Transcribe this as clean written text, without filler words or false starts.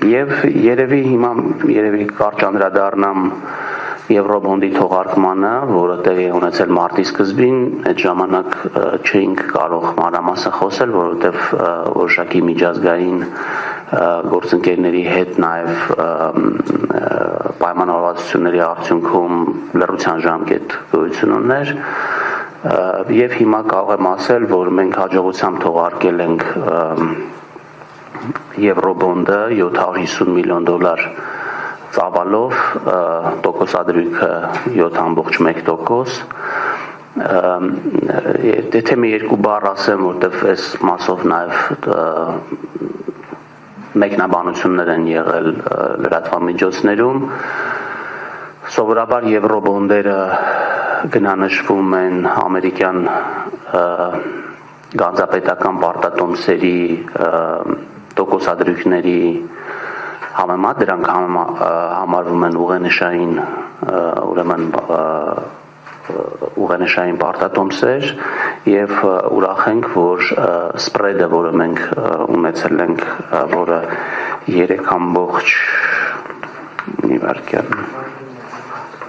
Եվ երևի կարճ անդրադառնամ Եվրոբոնդի թողարկմանը, որը տեղի է ունեցել մարտի սկզբին, այդ ժամանակ չէինք կարող մանրամասն խոսել, որովհետև որոշակի միջազգային գործընկերների հետ նաև պայմանավորվածությունների արդյունքում լռության ժամկետ գոյություն ուներ, եւ հիմա կարող եմ ասել, որ մենք հաջողությամբ թողարկել ենք Եվրոբոնդը $750 միլիոն ծավալով, տոկոսադրույքը 7.1%։ Եթե մի երկու բառ ասեմ, որտեվ այս մասով նաև մեկնաբանություններ են եղել լրատվամիջոցներում, սովորաբար եվրոբոնդերը գնանշվում են ամերիկյան գանձապետական պարտատոմսերի տոկոսադրույքների համեմատ, դրանք համարվում են ուղենշային պարտատոմսեր եւ ուրախ ենք, որ սպրեդը, որը մենք ունեցել ենք, որը 3.1